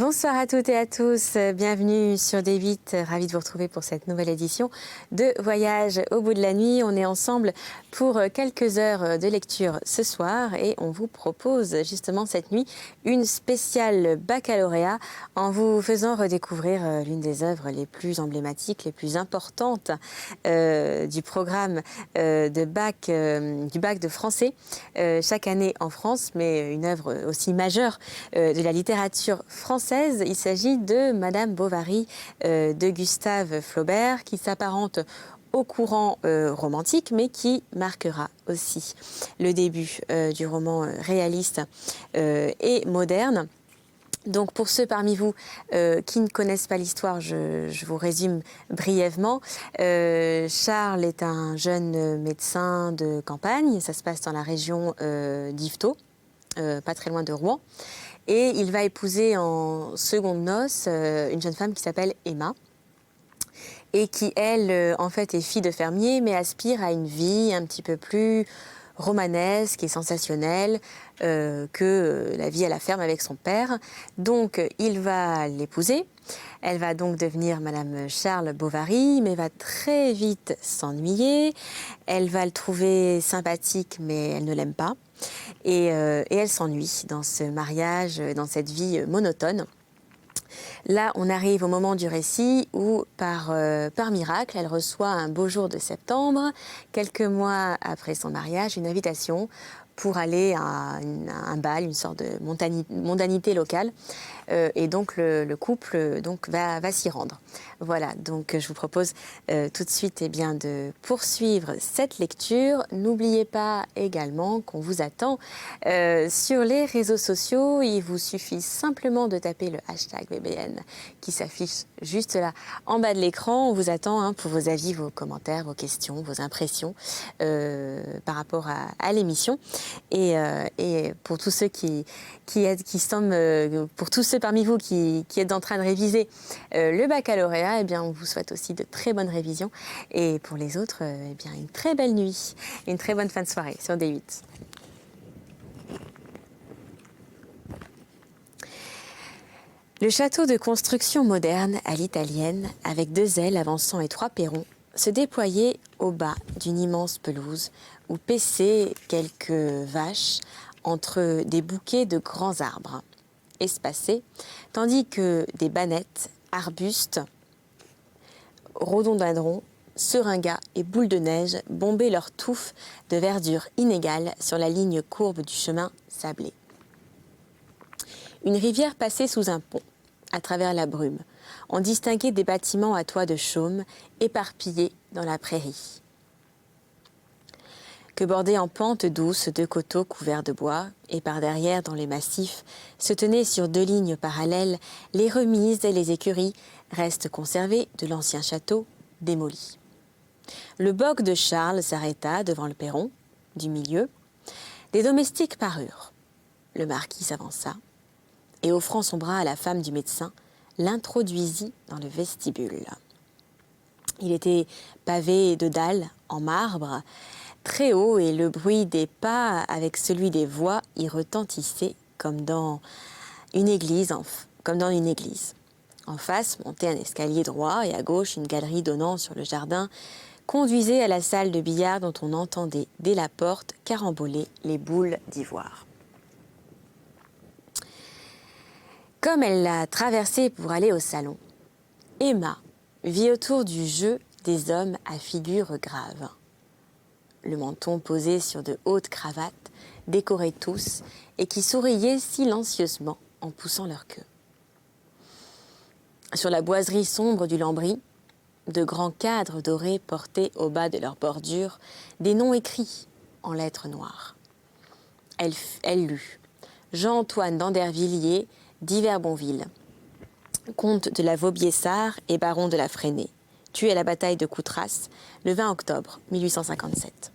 Bonsoir à toutes et à tous, bienvenue sur D8, ravi de vous retrouver pour cette nouvelle édition de Voyage au bout de la nuit. On est ensemble pour quelques heures de lecture ce soir et on vous propose justement cette nuit une spéciale baccalauréat en vous faisant redécouvrir l'une des œuvres les plus emblématiques, les plus importantes du programme du bac de français chaque année en France, mais une œuvre aussi majeure de la littérature française. Il s'agit de Madame Bovary de Gustave Flaubert, qui s'apparente au courant romantique, mais qui marquera aussi le début du roman réaliste et moderne. Donc pour ceux parmi vous qui ne connaissent pas l'histoire, je vous résume brièvement. Charles est un jeune médecin de campagne, ça se passe dans la région d'Yvetot, pas très loin de Rouen. Et il va épouser en secondes noces une jeune femme qui s'appelle Emma et qui, elle, en fait, est fille de fermier, mais aspire à une vie un petit peu plus romanesque et sensationnelle que la vie à la ferme avec son père. Donc, il va l'épouser. Elle va donc devenir Madame Charles Bovary, mais va très vite s'ennuyer. Elle va le trouver sympathique, mais elle ne l'aime pas. Et elle s'ennuie dans ce mariage, dans cette vie monotone. Là, on arrive au moment du récit où, par miracle, elle reçoit un beau jour de septembre, quelques mois après son mariage, une invitation pour aller à un bal, une sorte de mondanité locale. Et donc, le couple va s'y rendre. Voilà, donc je vous propose tout de suite de poursuivre cette lecture. N'oubliez pas également qu'on vous attend sur les réseaux sociaux. Il vous suffit simplement de taper le hashtag BBN qui s'affiche juste là en bas de l'écran. On vous attend pour vos avis, vos commentaires, vos questions, vos impressions par rapport à l'émission. Et pour tous ceux pour tous ceux parmi vous qui êtes en train de réviser le baccalauréat, on vous souhaite aussi de très bonnes révisions. Et pour les autres, une très belle nuit, une très bonne fin de soirée sur D8. Le château de construction moderne à l'italienne, avec 2 ailes avançant et 3 perrons, se déployait au bas d'une immense pelouse où paissaient quelques vaches entre des bouquets de grands arbres espacés, tandis que des bannettes, arbustes, rhododendrons, seringas et boules de neige bombaient leurs touffes de verdure inégale sur la ligne courbe du chemin sablé. Une rivière passait sous un pont, à travers la brume. On distinguait des bâtiments à toit de chaume, éparpillés dans la prairie. Que bordaient en pente douce 2 coteaux couverts de bois, et par derrière, dans les massifs, se tenaient sur 2 lignes parallèles les remises et les écuries, restes conservés de l'ancien château démoli. Le boc de Charles s'arrêta devant le perron, du milieu. Des domestiques parurent. Le marquis s'avança et, offrant son bras à la femme du médecin, l'introduisit dans le vestibule. Il était pavé de dalles en marbre, très haut, et le bruit des pas avec celui des voix y retentissait comme dans une église. En face, montait un escalier droit et à gauche, une galerie donnant sur le jardin conduisait à la salle de billard dont on entendait dès la porte caramboler les boules d'ivoire. Comme elle l'a traversée pour aller au salon, Emma vit autour du jeu des hommes à figure grave. Le menton posé sur de hautes cravates, décorés tous, et qui souriaient silencieusement en poussant leur queue. Sur la boiserie sombre du lambris, de grands cadres dorés portaient au bas de leur bordure des noms écrits en lettres noires. Elle lut Jean-Antoine d'Andervilliers d'Yverbonville, comte de la Vaubyessard et baron de la Fresnay, tué à la bataille de Coutras le 20 octobre 1857.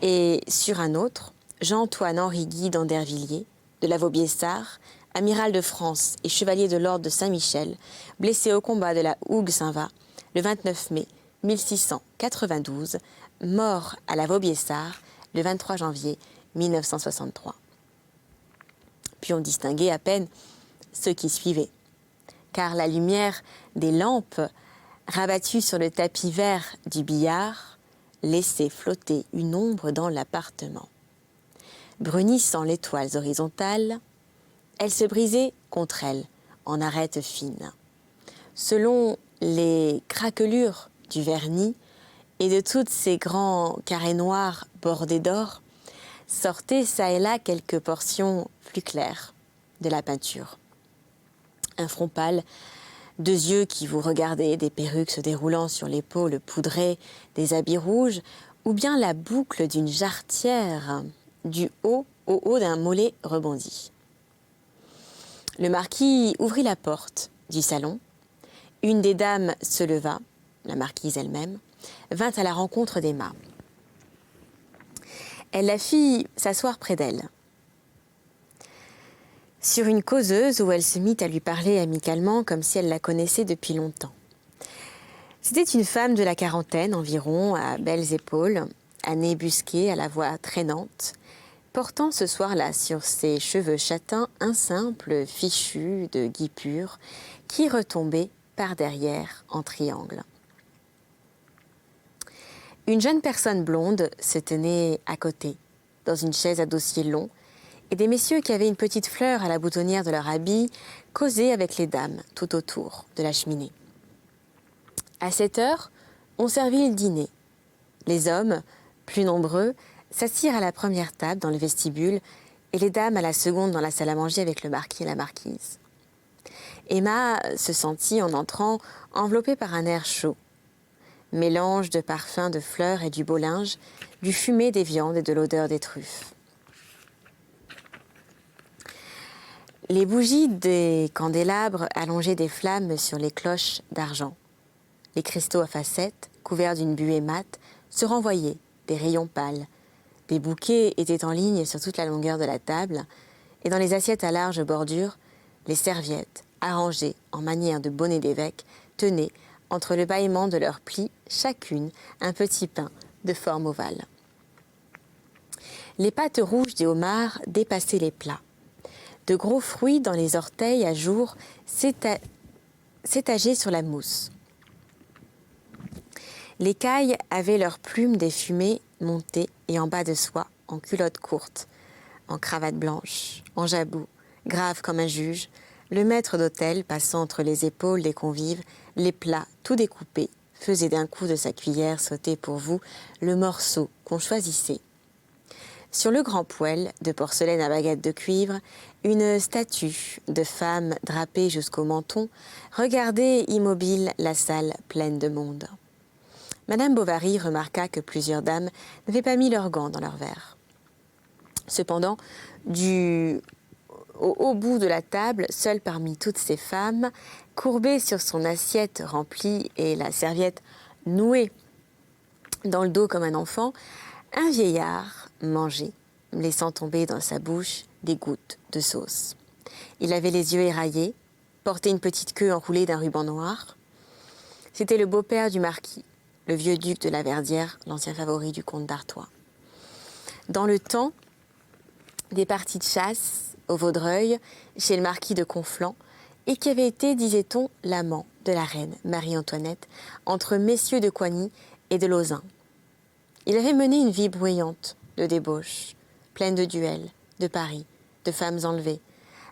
Et sur un autre, Jean-Antoine-Henri Guy d'Andervilliers, de la Vaubyessard, amiral de France et chevalier de l'ordre de Saint-Michel, blessé au combat de la Hougue-Saint-Va le 29 mai 1692, mort à la Vaubyessard le 23 janvier 1963. Puis on distinguait à peine ceux qui suivaient, car la lumière des lampes, rabattue sur le tapis vert du billard, laissait flotter une ombre dans l'appartement. Brunissant les toiles horizontales, elle se brisait contre elle en arêtes fines. Selon les craquelures du vernis et de toutes ces grands carrés noirs bordés d'or, sortaient çà et là quelques portions plus claires de la peinture. Un front pâle, deux yeux qui vous regardaient, des perruques se déroulant sur l'épaule poudrée, des habits rouges, ou bien la boucle d'une jarretière du haut au haut d'un mollet rebondi. Le marquis ouvrit la porte du salon. Une des dames se leva, la marquise elle-même, vint à la rencontre d'Emma. Elle la fit s'asseoir près d'elle, sur une causeuse où elle se mit à lui parler amicalement comme si elle la connaissait depuis longtemps. C'était une femme de la quarantaine environ, à belles épaules, à nez busqué, à la voix traînante, portant ce soir-là sur ses cheveux châtains un simple fichu de guipure qui retombait par derrière en triangle. Une jeune personne blonde se tenait à côté, dans une chaise à dossier long, et des messieurs qui avaient une petite fleur à la boutonnière de leur habit causaient avec les dames tout autour de la cheminée. À 7 heures, on servit le dîner. Les hommes, plus nombreux, s'assirent à la première table dans le vestibule et les dames à la seconde dans la salle à manger avec le marquis et la marquise. Emma se sentit, en entrant, enveloppée par un air chaud. Mélange de parfums de fleurs et du beau linge, du fumé des viandes et de l'odeur des truffes. Les bougies des candélabres allongeaient des flammes sur les cloches d'argent. Les cristaux à facettes, couverts d'une buée mate, se renvoyaient des rayons pâles. Des bouquets étaient en ligne sur toute la longueur de la table, et dans les assiettes à large bordure, les serviettes, arrangées en manière de bonnet d'évêque, tenaient, entre le bâillement de leurs plis, chacune un petit pain de forme ovale. Les pattes rouges des homards dépassaient les plats. De gros fruits dans les orteils à jour s'étageaient sur la mousse. Les cailles avaient leurs plumes défumées montées et en bas de soie, en culotte courte, en cravate blanche, en jabot, grave comme un juge, le maître d'hôtel, passant entre les épaules des convives, les plats tout découpés, faisait d'un coup de sa cuillère sauter pour vous le morceau qu'on choisissait. Sur le grand poêle de porcelaine à baguette de cuivre, une statue de femme drapée jusqu'au menton regardait immobile la salle pleine de monde. Madame Bovary remarqua que plusieurs dames n'avaient pas mis leurs gants dans leurs verres. Cependant, au haut bout de la table, seule parmi toutes ces femmes, courbée sur son assiette remplie et la serviette nouée dans le dos comme un enfant, un vieillard mangeait, laissant tomber dans sa bouche des gouttes de sauce. Il avait les yeux éraillés, portait une petite queue enroulée d'un ruban noir. C'était le beau-père du marquis, le vieux duc de la Verdière, l'ancien favori du comte d'Artois. Dans le temps des parties de chasse au Vaudreuil, chez le marquis de Conflans, et qui avait été, disait-on, l'amant de la reine Marie-Antoinette, entre messieurs de Coigny et de Lauzun. Il avait mené une vie bruyante de débauche, pleine de duels, de paris, de femmes enlevées,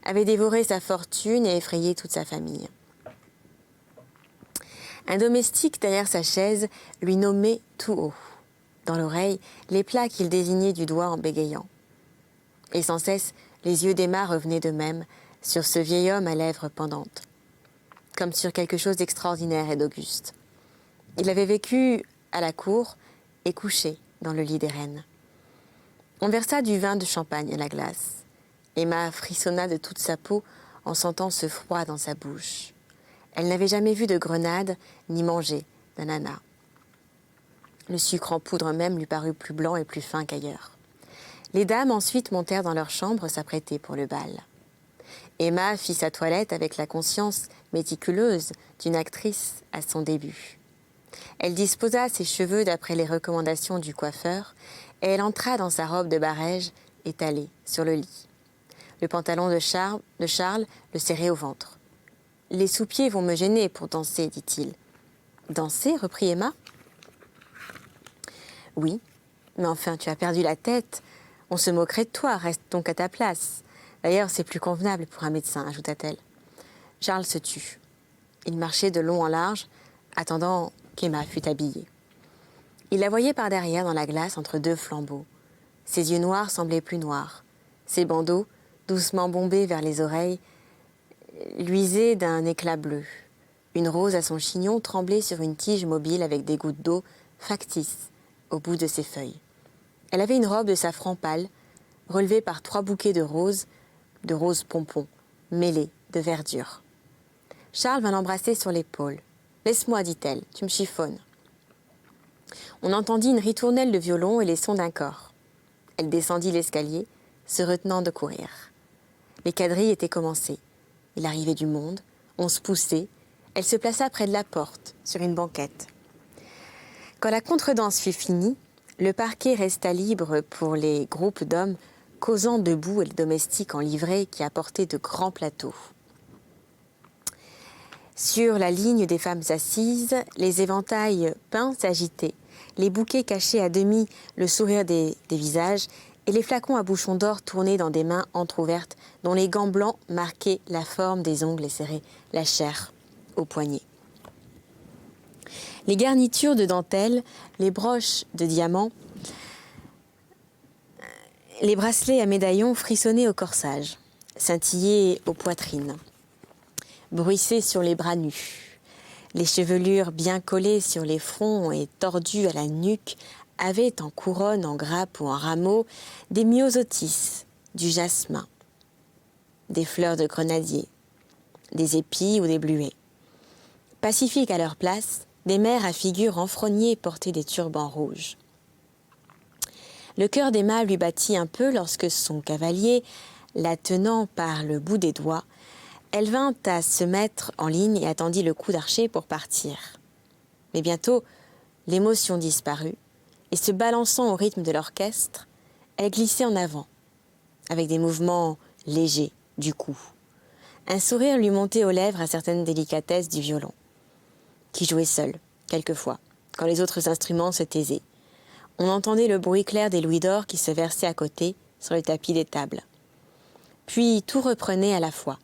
avait dévoré sa fortune et effrayé toute sa famille. Un domestique derrière sa chaise lui nommait tout haut, dans l'oreille, les plats qu'il désignait du doigt en bégayant. Et sans cesse, les yeux d'Emma revenaient d'eux-mêmes sur ce vieil homme à lèvres pendantes, comme sur quelque chose d'extraordinaire et d'auguste. Il avait vécu à la cour et couché dans le lit des reines. On versa du vin de champagne à la glace. Emma frissonna de toute sa peau en sentant ce froid dans sa bouche. Elle n'avait jamais vu de grenade ni mangé d'ananas. Le sucre en poudre même lui parut plus blanc et plus fin qu'ailleurs. Les dames ensuite montèrent dans leur chambre s'apprêter pour le bal. Emma fit sa toilette avec la conscience méticuleuse d'une actrice à son début. Elle disposa ses cheveux d'après les recommandations du coiffeur et elle entra dans sa robe de barège étalée sur le lit. Le pantalon de Charles le serrait au ventre. « Les sous-pieds vont me gêner pour danser, dit-il. »« Danser ?» reprit Emma. « Oui, mais enfin, tu as perdu la tête. On se moquerait de toi, reste donc à ta place. D'ailleurs, c'est plus convenable pour un médecin, ajouta-t-elle. Charles se tut. Il marchait de long en large, attendant qu'Emma fût habillée. Il la voyait par derrière dans la glace entre deux flambeaux. Ses yeux noirs semblaient plus noirs. Ses bandeaux, doucement bombés vers les oreilles, luisaient d'un éclat bleu. Une rose à son chignon tremblait sur une tige mobile avec des gouttes d'eau factices au bout de ses feuilles. Elle avait une robe de safran pâle, relevée par 3 bouquets de roses pompons, mêlés de verdure. Charles vint l'embrasser sur l'épaule. « Laisse-moi, dit-elle, tu me chiffonnes. » On entendit une ritournelle de violon et les sons d'un cor. Elle descendit l'escalier, se retenant de courir. Les quadrilles étaient commencées. Il arrivait du monde, on se poussait. Elle se plaça près de la porte, sur une banquette. Quand la contredanse fut finie, le parquet resta libre pour les groupes d'hommes causant debout et les domestiques en livrée qui apportaient de grands plateaux. Sur la ligne des femmes assises, les éventails peints s'agitaient, les bouquets cachaient à demi le sourire des visages et les flacons à bouchons d'or tournaient dans des mains entr'ouvertes dont les gants blancs marquaient la forme des ongles et serraient la chair au poignet. Les garnitures de dentelle, les broches de diamants, les bracelets à médaillons frissonnaient au corsage, scintillaient aux poitrines, bruissaient sur les bras nus. Les chevelures bien collées sur les fronts et tordues à la nuque avaient en couronne, en grappe ou en rameau, des myosotis, du jasmin, des fleurs de grenadier, des épis ou des bluets. Pacifiques à leur place, des mères à figure enfrognée portaient des turbans rouges. Le cœur d'Emma lui battit un peu lorsque son cavalier, la tenant par le bout des doigts, elle vint à se mettre en ligne et attendit le coup d'archer pour partir. Mais bientôt, l'émotion disparut, et se balançant au rythme de l'orchestre, elle glissait en avant, avec des mouvements légers du cou. Un sourire lui montait aux lèvres à certaines délicatesses du violon, qui jouait seul, quelquefois, quand les autres instruments se taisaient. On entendait le bruit clair des louis d'or qui se versaient à côté, sur le tapis des tables. Puis tout reprenait à la fois.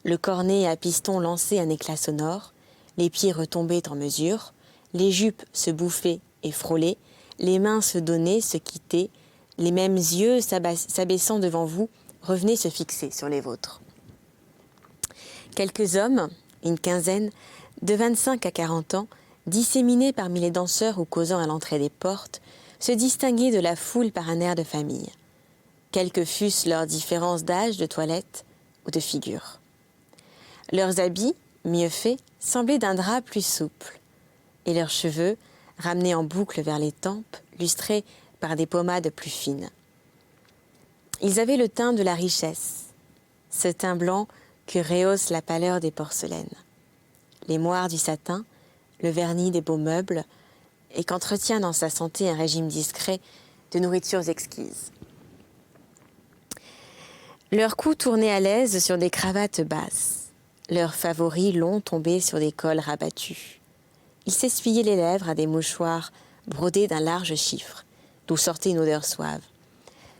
Le cornet à piston lançait un éclat sonore, les pieds retombaient en mesure, les jupes se bouffaient et frôlaient, les mains se donnaient, se quittaient, les mêmes yeux s'abaissant devant vous revenaient se fixer sur les vôtres. Quelques hommes, une quinzaine, de 25 à 40 ans, disséminés parmi les danseurs ou causant à l'entrée des portes, se distinguaient de la foule par un air de famille, quelles que fussent leurs différences d'âge, de toilette ou de figure. Leurs habits, mieux faits, semblaient d'un drap plus souple, et leurs cheveux, ramenés en boucle vers les tempes, lustrés par des pommades plus fines. Ils avaient le teint de la richesse, ce teint blanc que rehausse la pâleur des porcelaines, les moires du satin, le vernis des beaux meubles, et qu'entretient dans sa santé un régime discret de nourritures exquises. Leurs cous tournaient à l'aise sur des cravates basses, leurs favoris longs tombaient sur des cols rabattus. Ils s'essuyaient les lèvres à des mouchoirs brodés d'un large chiffre, d'où sortait une odeur suave.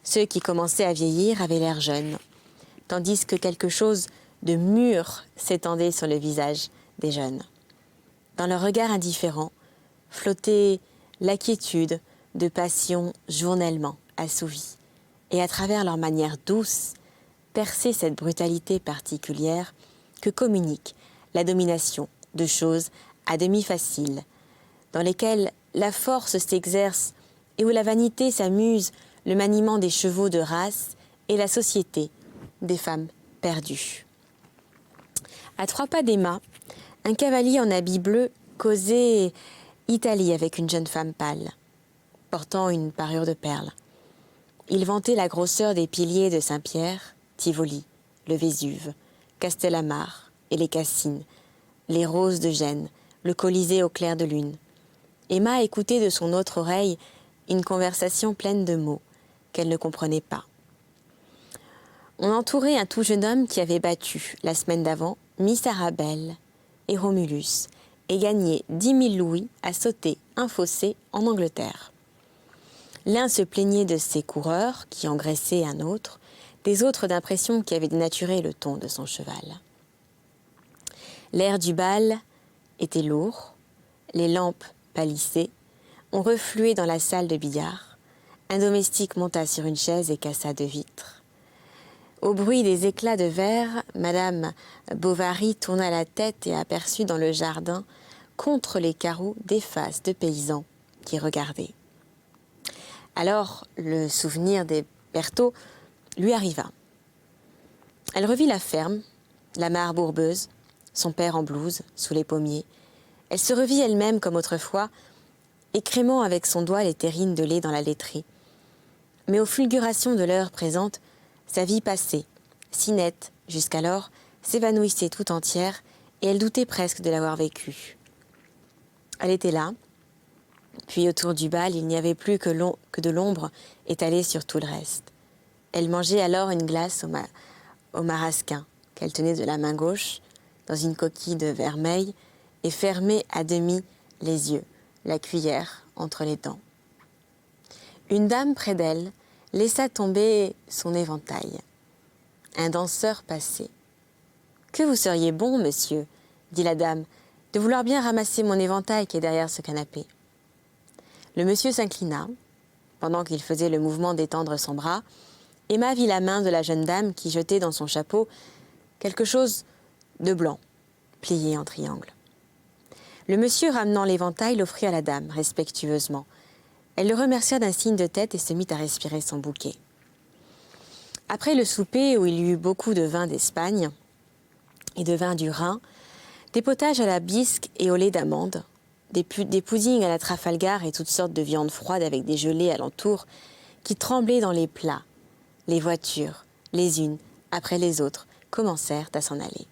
Ceux qui commençaient à vieillir avaient l'air jeunes, tandis que quelque chose de mûr s'étendait sur le visage des jeunes. Dans leur regard indifférent, flottait la quiétude de passions journellement assouvies, et à travers leur manière douce, perçait cette brutalité particulière que communique la domination de choses à demi faciles, dans lesquelles la force s'exerce et où la vanité s'amuse, le maniement des chevaux de race et la société des femmes perdues. À 3 pas d'Emma, un cavalier en habit bleu causait Italie avec une jeune femme pâle, portant une parure de perles. Il vantait la grosseur des piliers de Saint-Pierre, Tivoli, le Vésuve, Castellamare et les Cassines, les roses de Gênes, le Colisée au clair de lune. Emma écoutait de son autre oreille une conversation pleine de mots qu'elle ne comprenait pas. On entourait un tout jeune homme qui avait battu, la semaine d'avant, Miss Arabelle et Romulus, et gagné 10 000 louis à sauter un fossé en Angleterre. L'un se plaignait de ses coureurs, qui engraissaient un autre, des autres d'impressions qui avaient dénaturé le ton de son cheval. L'air du bal était lourd, les lampes pâlissaient, on refluait dans la salle de billard, un domestique monta sur une chaise et cassa 2 vitres. Au bruit des éclats de verre, Madame Bovary tourna la tête et aperçut dans le jardin, contre les carreaux, des faces de paysans qui regardaient. Alors, le souvenir des Berthaud lui arriva. Elle revit la ferme, la mare bourbeuse, son père en blouse, sous les pommiers. Elle se revit elle-même comme autrefois, écrémant avec son doigt les terrines de lait dans la laiterie. Mais aux fulgurations de l'heure présente, sa vie passée, si nette jusqu'alors, s'évanouissait tout entière et elle doutait presque de l'avoir vécue. Elle était là, puis autour du bal, il n'y avait plus que de l'ombre étalée sur tout le reste. Elle mangeait alors une glace au marasquin qu'elle tenait de la main gauche, dans une coquille de vermeil, et fermait à demi les yeux, la cuillère entre les dents. Une dame près d'elle laissa tomber son éventail. Un danseur passait. « Que vous seriez bon, monsieur, dit la dame, de vouloir bien ramasser mon éventail qui est derrière ce canapé. » Le monsieur s'inclina. Pendant qu'il faisait le mouvement d'étendre son bras, Emma vit la main de la jeune dame qui jetait dans son chapeau quelque chose de blanc, plié en triangle. Le monsieur, ramenant l'éventail, l'offrit à la dame, respectueusement. Elle le remercia d'un signe de tête et se mit à respirer son bouquet. Après le souper, où il y eut beaucoup de vin d'Espagne et de vin du Rhin, des potages à la bisque et au lait d'amande, des puddings à la Trafalgar et toutes sortes de viandes froides avec des gelées alentour qui tremblaient dans les plats. Les voitures, les unes après les autres, commencèrent à s'en aller.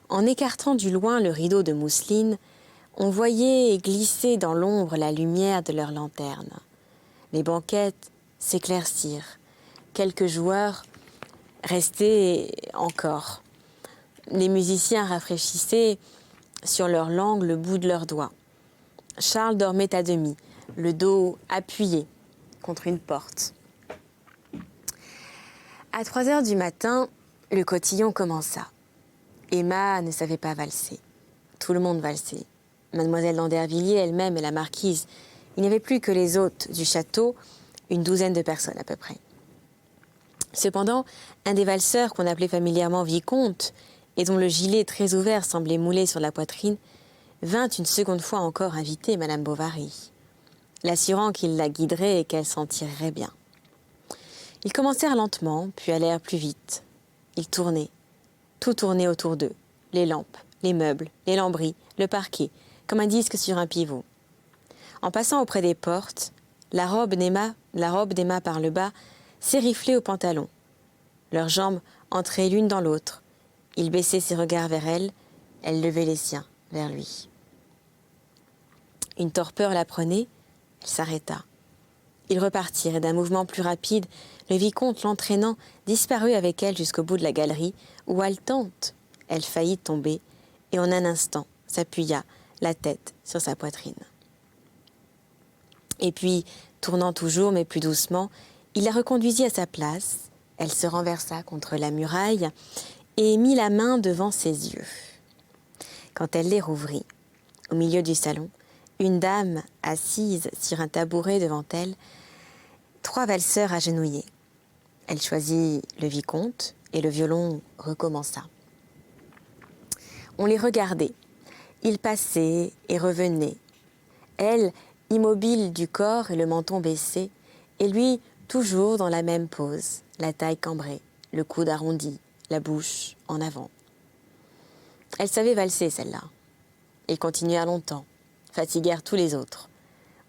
En écartant du loin le rideau de mousseline, on voyait glisser dans l'ombre la lumière de leurs lanternes. Les banquettes s'éclaircirent. Quelques joueurs restaient encore. Les musiciens rafraîchissaient sur leur langue le bout de leurs doigts. Charles dormait à demi, le dos appuyé contre une porte. À 3 heures du matin, le cotillon commença. Emma ne savait pas valser. Tout le monde valsait. Mademoiselle d'Andervilliers elle-même et la marquise. Il n'y avait plus que les hôtes du château, une douzaine de personnes à peu près. Cependant, un des valseurs qu'on appelait familièrement vicomte, et dont le gilet très ouvert semblait mouler sur la poitrine, vint une seconde fois encore inviter Madame Bovary, l'assurant qu'il la guiderait et qu'elle s'en tirerait bien. Ils commencèrent lentement, puis allèrent plus vite. Ils tournaient. Tout tournait autour d'eux. Les lampes, les meubles, les lambris, le parquet, comme un disque sur un pivot. En passant auprès des portes, la robe d'Emma par le bas s'ériflait au pantalon. Leurs jambes entraient l'une dans l'autre. Il baissait ses regards vers elle levait les siens vers lui. Une torpeur la prenait, elle s'arrêta. Ils repartirent et d'un mouvement plus rapide, le vicomte l'entraînant disparut avec elle jusqu'au bout de la galerie où, haletante, elle faillit tomber et en un instant s'appuya la tête sur sa poitrine. Et puis, tournant toujours mais plus doucement, il la reconduisit à sa place. Elle se renversa contre la muraille et mit la main devant ses yeux. Quand elle les rouvrit, au milieu du salon, une dame assise sur un tabouret devant elle, 3 valseurs agenouillés. Elle choisit le vicomte et le violon recommença. On les regardait. Ils passaient et revenaient. Elle, immobile du corps et le menton baissé, et lui, toujours dans la même pose, la taille cambrée, le coude arrondi, la bouche en avant. Elle savait valser, celle-là. Ils continuèrent longtemps, fatiguèrent tous les autres.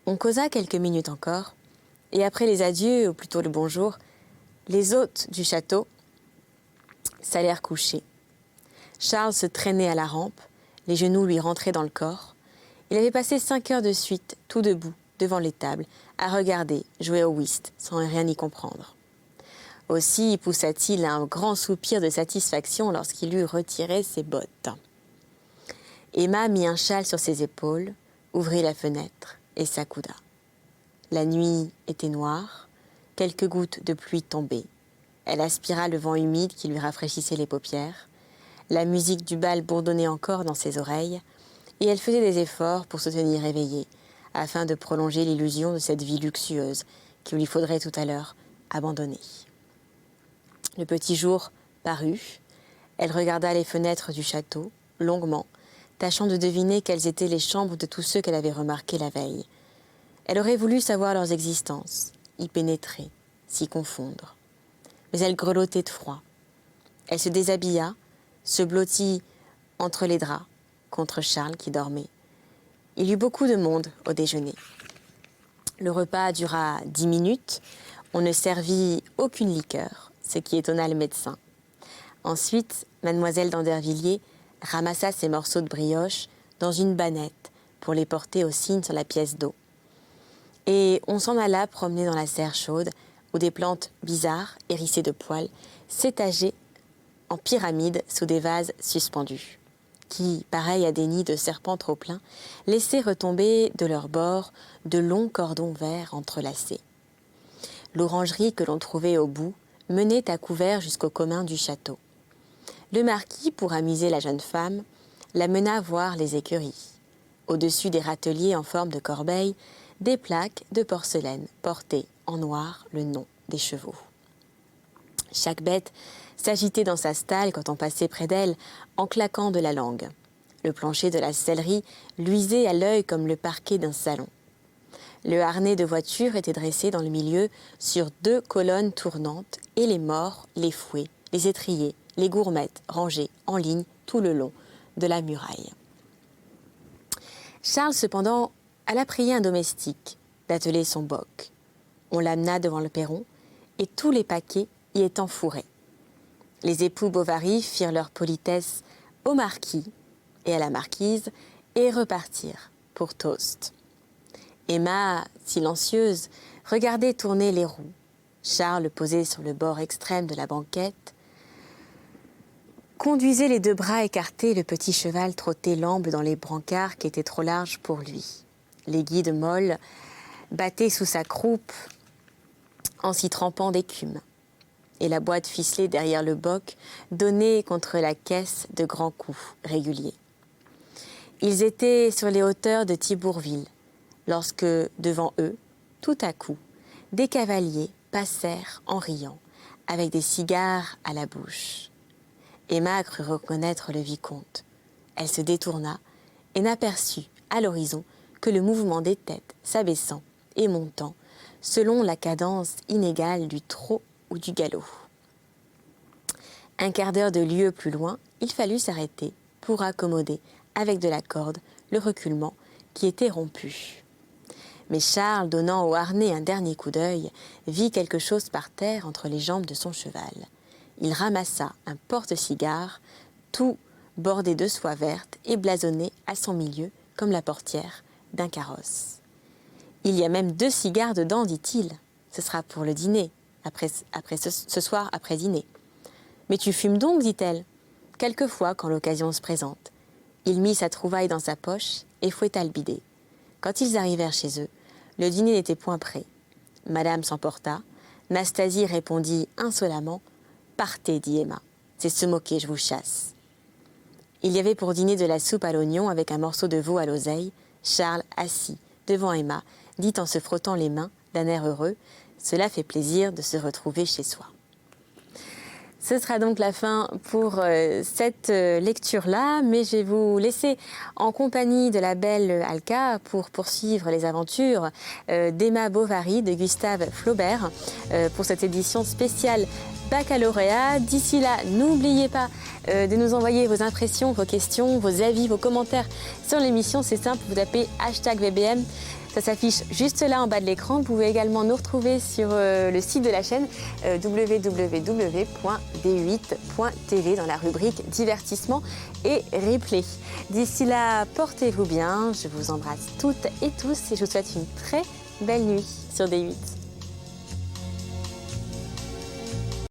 On causa quelques minutes encore, et après les adieux, ou plutôt le bonjour, les hôtes du château s'allèrent coucher. Charles se traînait à la rampe, les genoux lui rentraient dans le corps. Il avait passé 5 heures de suite, tout debout, devant les tables, à regarder, jouer au whist, sans rien y comprendre. Aussi poussa-t-il un grand soupir de satisfaction lorsqu'il eut retiré ses bottes. Emma mit un châle sur ses épaules, ouvrit la fenêtre et s'accouda. La nuit était noire, quelques gouttes de pluie tombaient. Elle aspira le vent humide qui lui rafraîchissait les paupières. La musique du bal bourdonnait encore dans ses oreilles, et elle faisait des efforts pour se tenir éveillée, afin de prolonger l'illusion de cette vie luxueuse qu'il lui faudrait tout à l'heure abandonner. Le petit jour parut. Elle regarda les fenêtres du château, longuement, tâchant de deviner quelles étaient les chambres de tous ceux qu'elle avait remarqués la veille. Elle aurait voulu savoir leurs existences, y pénétrer, s'y confondre. Mais elle grelottait de froid. Elle se déshabilla, se blottit entre les draps, contre Charles qui dormait. Il y eut beaucoup de monde au déjeuner. Le repas dura 10 minutes. On ne servit aucune liqueur, ce qui étonna le médecin. Ensuite, mademoiselle d'Andervilliers ramassa ses morceaux de brioche dans une bannette pour les porter au cygne sur la pièce d'eau. Et on s'en alla promener dans la serre chaude où des plantes bizarres, hérissées de poils, s'étageaient en pyramide sous des vases suspendus, qui, pareils à des nids de serpents trop pleins, laissaient retomber de leurs bords de longs cordons verts entrelacés. L'orangerie que l'on trouvait au bout menait à couvert jusqu'au commun du château. Le marquis, pour amuser la jeune femme, la mena voir les écuries. Au-dessus des râteliers en forme de corbeille, des plaques de porcelaine portaient en noir le nom des chevaux. Chaque bête s'agitait dans sa stalle quand on passait près d'elle en claquant de la langue. Le plancher de la sellerie luisait à l'œil comme le parquet d'un salon. Le harnais de voiture était dressé dans le milieu sur 2 colonnes tournantes et les mors, les fouets, les étriers, les gourmettes rangées en ligne tout le long de la muraille. Charles, cependant, alla prier un domestique d'atteler son boc. On l'amena devant le perron et tous les paquets y étant fourrés. Les époux Bovary firent leur politesse au marquis et à la marquise et repartirent pour toast. Emma, silencieuse, regardait tourner les roues. Charles, posé sur le bord extrême de la banquette, conduisait les 2 bras écartés le petit cheval trotté lambe dans les brancards qui étaient trop larges pour lui. Les guides molles battaient sous sa croupe en s'y trempant d'écume. Et la boîte ficelée derrière le boc donnait contre la caisse de grands coups réguliers. Ils étaient sur les hauteurs de Thibourville, lorsque, devant eux, tout à coup, des cavaliers passèrent en riant, avec des cigares à la bouche. Emma crut reconnaître le vicomte. Elle se détourna et n'aperçut à l'horizon que le mouvement des têtes s'abaissant et montant, selon la cadence inégale du trot ou du galop. Un quart d'heure de lieue plus loin, il fallut s'arrêter pour accommoder avec de la corde le reculement qui était rompu. Mais Charles, donnant au harnais un dernier coup d'œil, vit quelque chose par terre entre les jambes de son cheval. Il ramassa un porte-cigare, tout bordé de soie verte et blasonné à son milieu comme la portière d'un carrosse. « Il y a même 2 cigares dedans, dit-il. Ce sera pour le dîner, ce soir après dîner. »« Mais tu fumes donc, dit-elle. »« Quelquefois, quand l'occasion se présente. » Il mit sa trouvaille dans sa poche et fouetta le bidet. Quand ils arrivèrent chez eux, le dîner n'était point prêt. Madame s'emporta. Nastasie répondit insolemment « Partez, dit Emma. C'est se moquer, je vous chasse. » Il y avait pour dîner de la soupe à l'oignon avec un morceau de veau à l'oseille. Charles, assis devant Emma, dit en se frottant les mains d'un air heureux « Cela fait plaisir de se retrouver chez soi. » Ce sera donc la fin pour cette lecture-là, mais je vais vous laisser en compagnie de la belle Alka pour poursuivre les aventures d'Emma Bovary de Gustave Flaubert pour cette édition spéciale baccalauréat. D'ici là, n'oubliez pas de nous envoyer vos impressions, vos questions, vos avis, vos commentaires sur l'émission. C'est simple, vous tapez #VBM. Ça s'affiche juste là en bas de l'écran. Vous pouvez également nous retrouver sur le site de la chaîne www.d8.tv dans la rubrique divertissement et replay. D'ici là, portez-vous bien. Je vous embrasse toutes et tous et je vous souhaite une très belle nuit sur D8.